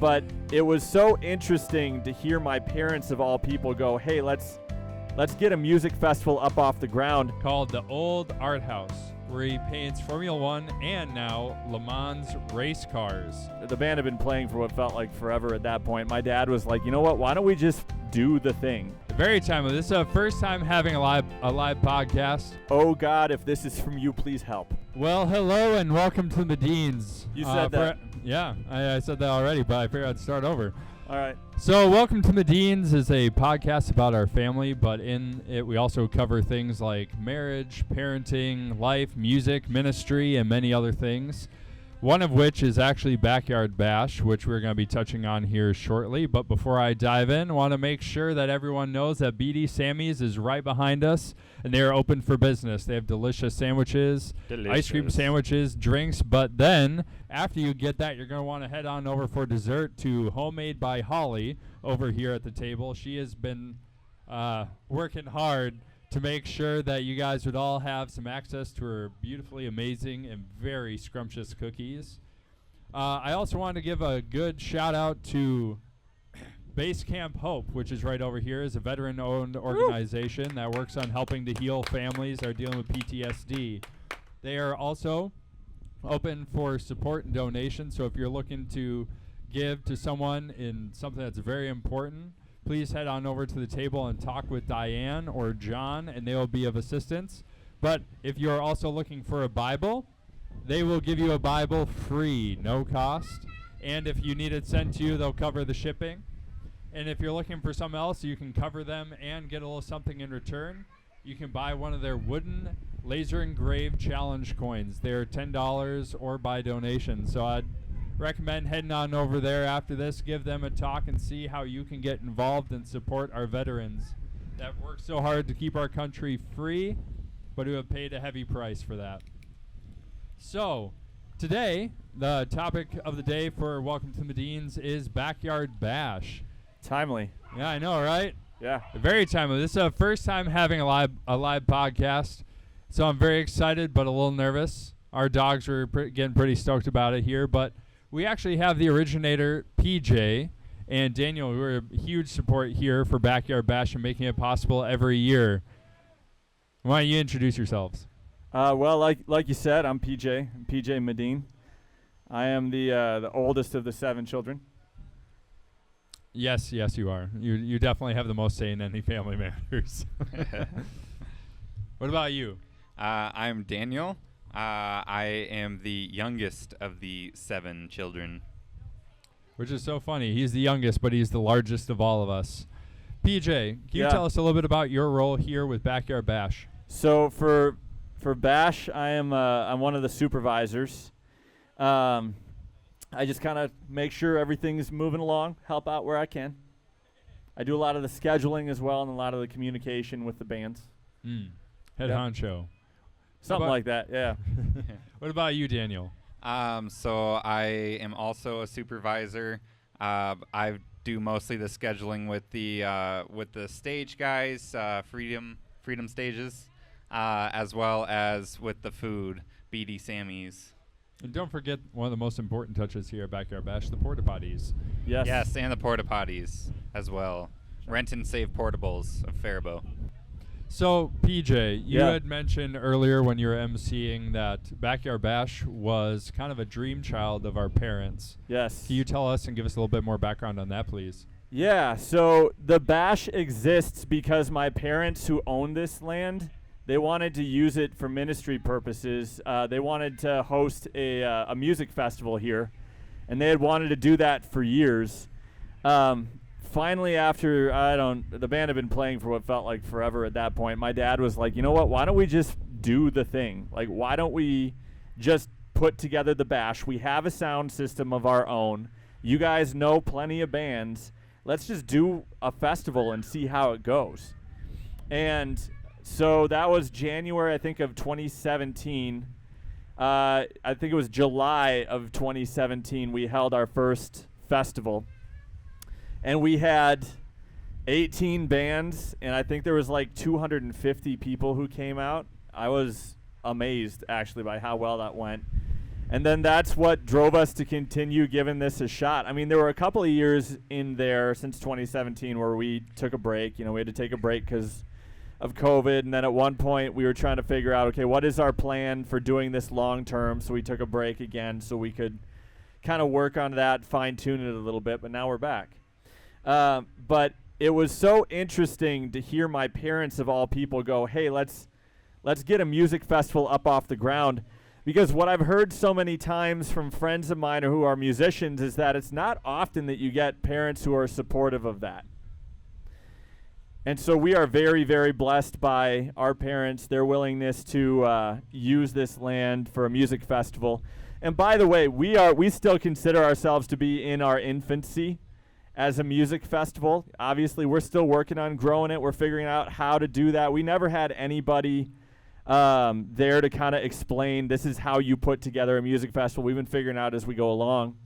But it was so interesting to hear my parents of all people go, hey, let's get a music festival up off the ground. Called the Old Art House, where he paints Formula One and now Le Mans race cars. The band had been playing for what felt like forever at that point. My dad was like, you know what, why don't we just do the thing? Very timely. This is the first time having a live podcast. Oh God, if this is from you, please help. Well, hello and welcome to Medins. You said that. Yeah, I said that already, but I figured I'd start over. All right. So welcome to Medins is a podcast about our family, but in it we also cover things like marriage, parenting, life, music, ministry, and many other things. One of which is actually Backyard Bash, which we're going to be touching on here shortly. But before I dive in, I want to make sure that everyone knows that BD Sammy's is right behind us, and they are open for business. They have delicious sandwiches, ice cream sandwiches, drinks. But then, after you get that, you're going to want to head on over for dessert to Homemade by Holly over here at the table. She has been working hard to make sure that you guys would all have some access to her beautifully amazing and very scrumptious cookies. I also want to give a good shout out to Base Camp Hope, which is right over here, is a veteran-owned organization that works on helping to heal families that are dealing with PTSD. They are also open for support and donation, so if you're looking to give to someone in something that's very important, please head on over to the table and talk with Diane or John, and they will be of assistance. But if you're also looking for a Bible, they will give you a Bible free, no cost. And if you need it sent to you, they'll cover the shipping. And if you're looking for something else, you can cover them and get a little something in return. You can buy one of their wooden laser engraved challenge coins. They're $10 or by donation. So I'd recommend heading on over there after this, give them a talk, and see how you can get involved and support our veterans that work so hard to keep our country free, but who have paid a heavy price for that. So, today, the topic of the day for Welcome to Medins is Backyard Bash. Timely. Yeah, I know, right? Yeah. Very timely. This is the first time having a live podcast, so I'm very excited but a little nervous. Our dogs are getting pretty stoked about it here, but we actually have the originator, PJ, and Daniel, who are a huge support here for Backyard Bash and making it possible every year. Why don't you introduce yourselves? Well, like you said, I'm PJ. I'm PJ Medin. I am the oldest of the 7 children. Yes, you are. You definitely have the most say in any family matters. What about you? I'm Daniel. I am the youngest of the 7 children. Which is so funny. He's the youngest, but he's the largest of all of us. PJ, can you tell us a little bit about your role here with Backyard Bash? So for Bash, I'm one of the supervisors. I just kind of make sure everything's moving along, help out where I can. I do a lot of the scheduling as well and a lot of the communication with the bands. Head honcho. Something like that, yeah. What about you, Daniel? So I am also a supervisor. I do mostly the scheduling with the stage guys, Freedom Stages, as well as with the food, BD Sammy's. And don't forget one of the most important touches here at Backyard Bash, the porta potties. Yes, and the porta potties as well. Rent and save portables of Faribault. So, PJ, you had mentioned earlier when you were emceeing that Backyard Bash was kind of a dream child of our parents. Yes. Can you tell us and give us a little bit more background on that, please? Yeah, so the Bash exists because my parents who own this land, they wanted to use it for ministry purposes. They wanted to host a music festival here, and they had wanted to do that for years. Finally, after the band had been playing for what felt like forever at that point, my dad was like, you know what, why don't we just do the thing? Like, why don't we just put together the Bash? We have a sound system of our own. You guys know plenty of bands. Let's just do a festival and see how it goes. And so that was January, I think, of 2017. I think it was July of 2017 we held our first festival. And we had 18 bands, and I think there was like 250 people who came out. I was amazed, actually, by how well that went. And then that's what drove us to continue giving this a shot. I mean, there were a couple of years in there since 2017 where we took a break. You know, we had to take a break because of COVID. And then at one point we were trying to figure out, okay, what is our plan for doing this long term? So we took a break again so we could kind of work on that, fine tune it a little bit. But now we're back. But it was so interesting to hear my parents of all people go, hey, let's get a music festival up off the ground. Because what I've heard so many times from friends of mine who are musicians is that it's not often that you get parents who are supportive of that. And so we are very, very blessed by our parents, their willingness to use this land for a music festival. And by the way, we still consider ourselves to be in our infancy as a music festival. Obviously, we're still working on growing it. We're figuring out how to do that. We never had anybody there to kind of explain this is how you put together a music festival. We've been figuring out as we go along.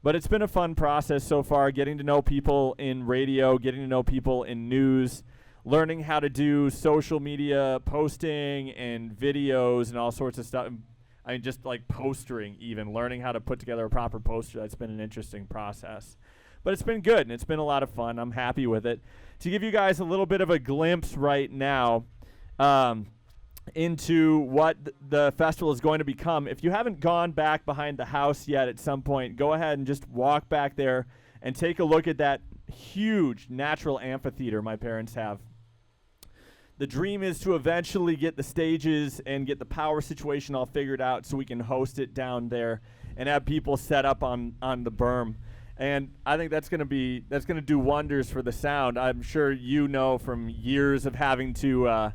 But it's been a fun process so far, getting to know people in radio, getting to know people in news, learning how to do social media posting and videos and all sorts of stuff. I mean, just like postering even, learning how to put together a proper poster. That's been an interesting process. But it's been good, and it's been a lot of fun. I'm happy with it. To give you guys a little bit of a glimpse right now, into what the festival is going to become. If you haven't gone back behind the house yet at some point, go ahead and just walk back there and take a look at that huge natural amphitheater my parents have. The dream is to eventually get the stages and get the power situation all figured out so we can host it down there and have people set up on the berm. And I think that's going to do wonders for the sound. I'm sure you know from years of having to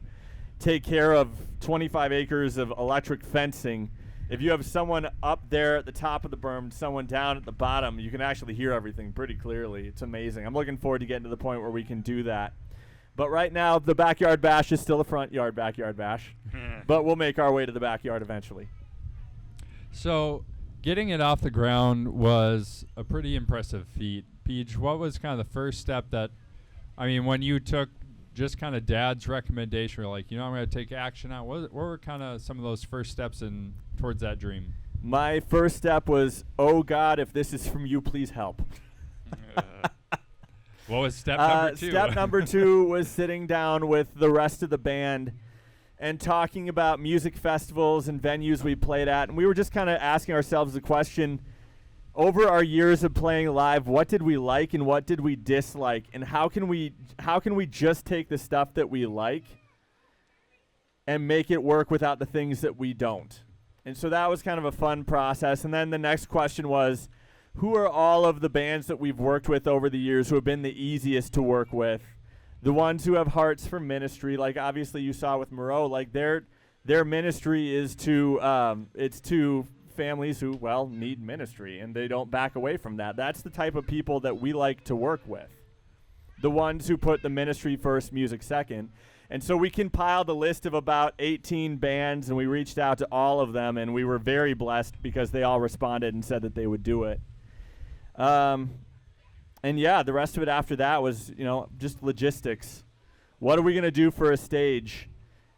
take care of 25 acres of electric fencing. If you have someone up there at the top of the berm, someone down at the bottom, you can actually hear everything pretty clearly. It's amazing. I'm looking forward to getting to the point where we can do that. But right now, the backyard bash is still a front yard backyard bash. But we'll make our way to the backyard eventually. So getting it off the ground was a pretty impressive feat. Peach, what was kind of the first step that, I mean, when you took just kind of Dad's recommendation, we're like, you know, I'm going to take action on. What were kind of some of those first steps towards that dream? My first step was, oh God, if this is from you, please help. What was step number two? Step number 2 was sitting down with the rest of the band and talking about music festivals and venues we played at. And we were just kind of asking ourselves the question, over our years of playing live, what did we like and what did we dislike? And how can we just take the stuff that we like and make it work without the things that we don't? And so that was kind of a fun process. And then the next question was, who are all of the bands that we've worked with over the years who have been the easiest to work with? The ones who have hearts for ministry, like obviously you saw with Moreau, like their ministry is to families who, well, need ministry, and they don't back away from that. That's the type of people that we like to work with. The ones who put the ministry first, music second. And so we compiled a list of about 18 bands, and we reached out to all of them, and we were very blessed because they all responded and said that they would do it. And yeah, the rest of it after that was, you know, just logistics. What are we going to do for a stage?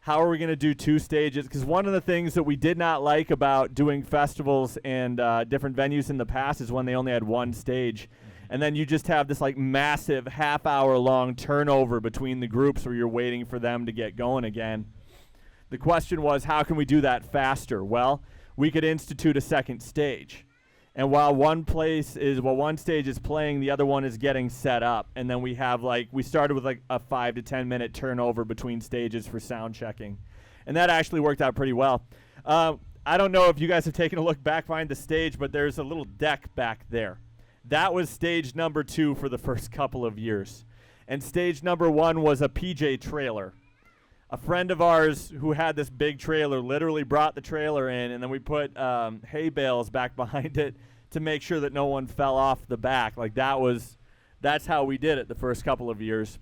How are we going to do 2 stages? Because one of the things that we did not like about doing festivals and different venues in the past is when they only had 1 stage. And then you just have this like massive half-hour-long turnover between the groups where you're waiting for them to get going again. The question was, how can we do that faster? Well, we could institute a second stage. And while one stage is playing, the other one is getting set up. And then we started with like a 5 to 10 minute turnover between stages for sound checking. And that actually worked out pretty well. I don't know if you guys have taken a look back behind the stage, but there's a little deck back there. That was stage number 2 for the first couple of years. And stage number 1 was a PJ trailer. A friend of ours who had this big trailer literally brought the trailer in, and then we put hay bales back behind it to make sure that no one fell off the back. Like that's how we did it the first couple of years.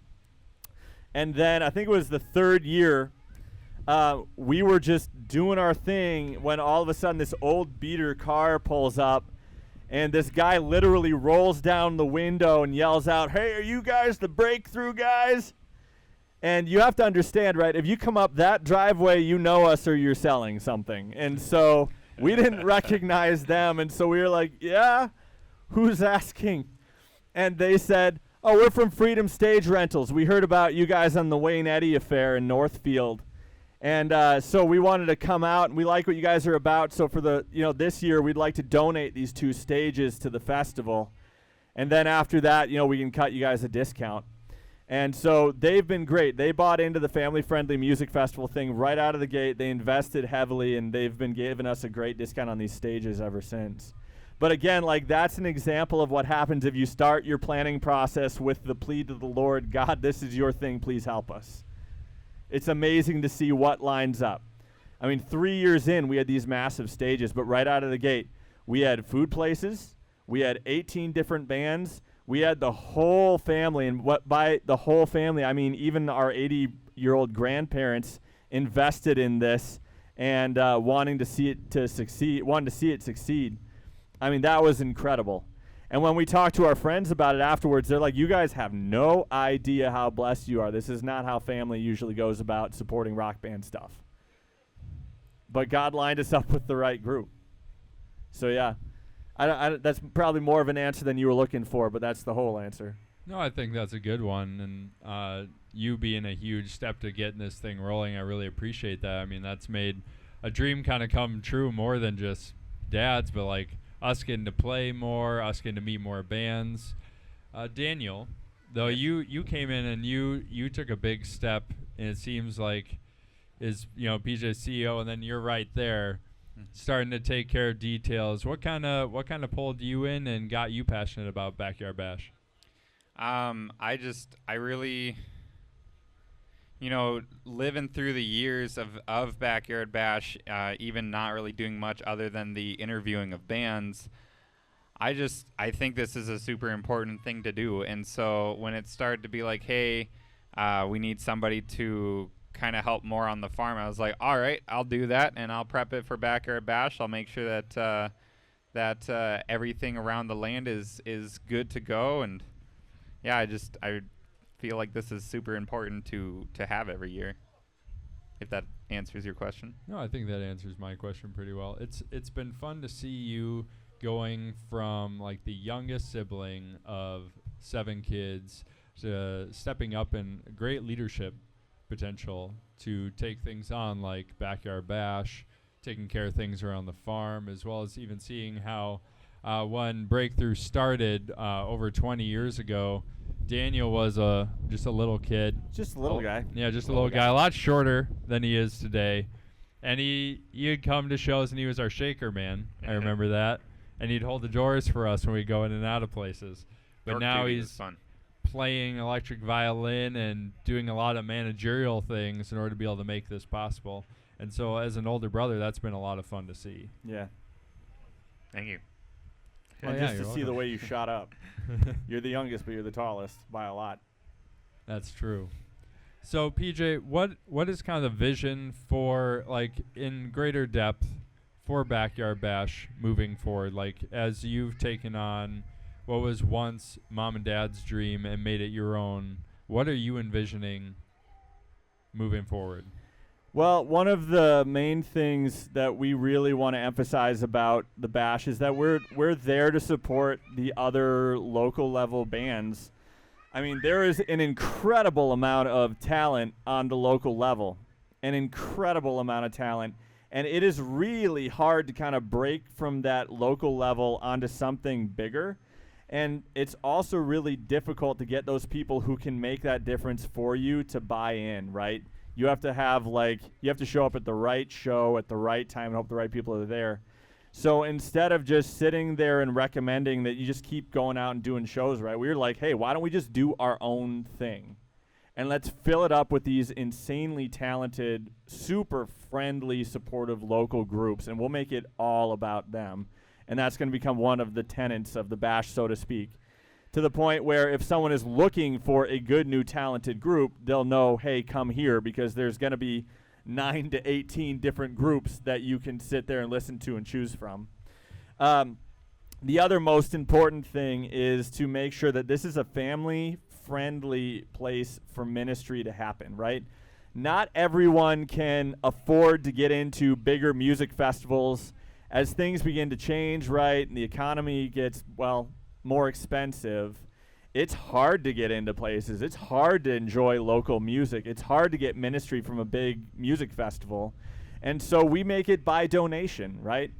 And then I think it was the 3rd year, we were just doing our thing when all of a sudden this old beater car pulls up, and this guy literally rolls down the window and yells out, "Hey, are you guys the breakthrough guys?" And you have to understand, right, if you come up that driveway, you know us or you're selling something. And so We didn't recognize them, and so we were like, yeah, who's asking? And they said, oh, we're from Freedom Stage Rentals. We heard about you guys on the Wayne Eddy affair in Northfield. And so we wanted to come out, and we like what you guys are about. So for this year, we'd like to donate these 2 stages to the festival. And then after that, we can cut you guys a discount. And so they've been great. They bought into the family-friendly music festival thing right out of the gate. They invested heavily, and they've been giving us a great discount on these stages ever since. But again, that's an example of what happens if you start your planning process with the plea to the Lord, God, this is your thing, please help us. It's amazing to see what lines up. 3 years in, we had these massive stages, but right out of the gate, we had food places, we had 18 different bands, we had the whole family, and by the whole family, I mean even our 80-year-old grandparents invested in this and wanting to see it succeed. That was incredible. And when we talked to our friends about it afterwards, they're like, you guys have no idea how blessed you are. This is not how family usually goes about supporting rock band stuff. But God lined us up with the right group. So, yeah, that's probably more of an answer than you were looking for, but that's the whole answer. No, I think that's a good one. And you being a huge step to getting this thing rolling, I really appreciate that. That's made a dream kind of come true more than just Dad's, but us getting to play more, us getting to meet more bands. Daniel, though, you came in and you took a big step, and it seems like PJ's CEO, and then you're right there, starting to take care of details. What kind of pulled you in and got you passionate about Backyard Bash? I really, living through the years of Backyard Bash, even not really doing much other than the interviewing of bands, I think this is a super important thing to do. And so when it started to be like, hey, we need somebody to kind of help more on the farm, I was like, all right, I'll do that, and I'll prep it for Backyard Bash. I'll make sure that everything around the land is good to go. And yeah, I feel like this is super important to have every year, if that answers your question. No, I think that answers my question pretty well. It's been fun to see you going from the youngest sibling of 7 kids to stepping up in great leadership potential to take things on like Backyard Bash, taking care of things around the farm, as well as even seeing how when Breakthrough started over 20 years ago, Daniel was just a little kid. Just a little guy. Yeah, just a little guy. A lot shorter than he is today. And he'd come to shows, and he was our shaker man. I remember that. And he'd hold the doors for us when we'd go in and out of places. But now he's playing electric violin and doing a lot of managerial things in order to be able to make this possible. And so as an older brother, that's been a lot of fun to see. Yeah. Thank you. And just to see the way you shot up. You're the youngest, but you're the tallest by a lot. That's true. So, PJ, what is kind of the vision for, in greater depth for Backyard Bash moving forward? As you've taken on what was once Mom and Dad's dream and made it your own, what are you envisioning moving forward? Well, one of the main things that we really want to emphasize about the Bash is that we're there to support the other local level bands. There is an incredible amount of talent on the local level, an incredible amount of talent, and it is really hard to kind of break from that local level onto something bigger. And it's also really difficult to get those people who can make that difference for you to buy in, right? You have to have you have to show up at the right show at the right time and hope the right people are there. So instead of just sitting there and recommending that you just keep going out and doing shows, right, we were like, hey, why don't we just do our own thing? And let's fill it up with these insanely talented, super friendly, supportive local groups, and we'll make it all about them. And that's going to become one of the tenets of the Bash, so to speak, to the point where if someone is looking for a good, new, talented group, they'll know, hey, come here, because there's going to be 9 to 18 different groups that you can sit there and listen to and choose from. The other most important thing is to make sure that this is a family-friendly place for ministry to happen, right? Not everyone can afford to get into bigger music festivals as things begin to change, right, and the economy gets, well, more expensive, it's hard to get into places. It's hard to enjoy local music. It's hard to get ministry from a big music festival. And so we make it by donation, right?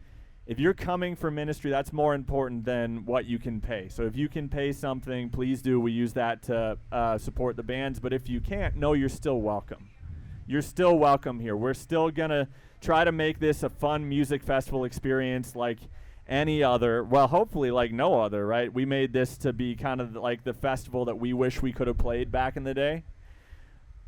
If you're coming for ministry, that's more important than what you can pay. So if you can pay something, please do. We use that to support the bands. But if you can't, no, you're still welcome. You're still welcome here. We're still going to try to make this a fun music festival experience like any other. Well, hopefully like no other, right? We made this to be kind of like the festival that we wish we could have played back in the day.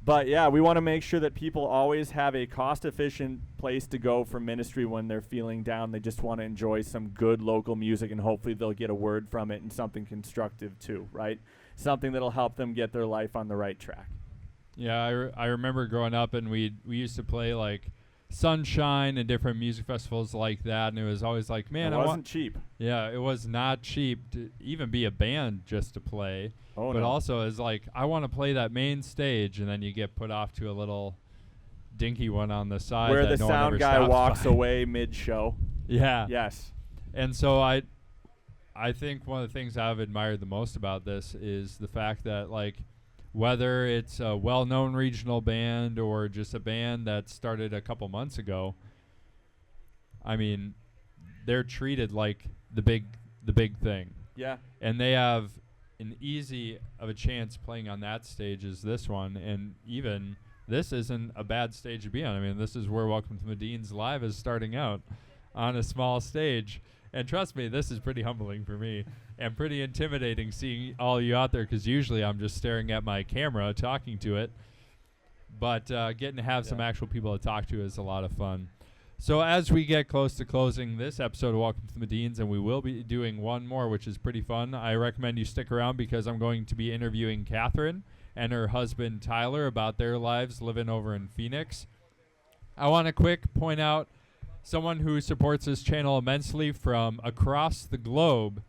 But yeah, we want to make sure that people always have a cost-efficient place to go for ministry when they're feeling down. They just want to enjoy some good local music, and hopefully they'll get a word from it and something constructive too, right? Something that'll help them get their life on the right track. Yeah, I remember growing up, and we used to play like Sunshine and different music festivals like that, and it was always like, man, it wasn't cheap. Yeah, it was not cheap to even be a band just to play. Oh, but no. also is like, I want to play that main stage, and then you get put off to a little dinky one on the side where that the no one sound ever guy stops walks by. away mid-show. Yeah. Yes. And so I think one of the things I've admired the most about this is the fact that, like, whether it's a well-known regional band or just a band that started a couple months ago, I mean, they're treated like the big thing. Yeah. And they have an easy of a chance playing on that stage as this one, and even this isn't a bad stage to be on. I mean, this is where Welcome to Medins Live is starting out, on a small stage. And trust me, this is pretty humbling for me and pretty intimidating seeing all you out there, because usually I'm just staring at my camera talking to it. But getting to have some actual people to talk to is a lot of fun. So as we get close to closing this episode of Welcome to the Medins, and we will be doing one more, which is pretty fun, I recommend you stick around because I'm going to be interviewing Catherine and her husband Tyler about their lives living over in Phoenix. I want to quick point out someone who supports this channel immensely from across the globe.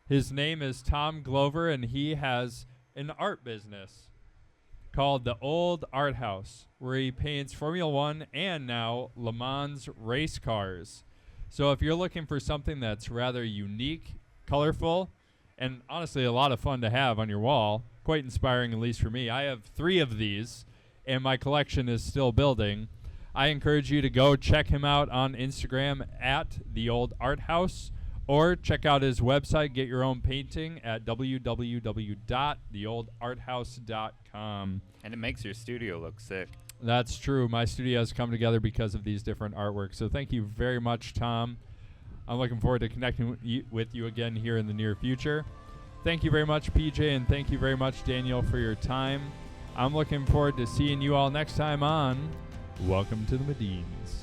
His name is Tom Glover, and he has an art business called the Old Art House, where he paints Formula One and now Le Mans race cars. So if you're looking for something that's rather unique, colorful, and honestly a lot of fun to have on your wall, quite inspiring at least for me. I have 3 of these, and my collection is still building. I encourage you to go check him out on Instagram at The Old Art House, or check out his website, get your own painting at www.theoldarthouse.com. And it makes your studio look sick. That's true. My studio has come together because of these different artworks. So thank you very much, Tom. I'm looking forward to connecting with you again here in the near future. Thank you very much, PJ, and thank you very much, Daniel, for your time. I'm looking forward to seeing you all next time on Welcome to the Medins.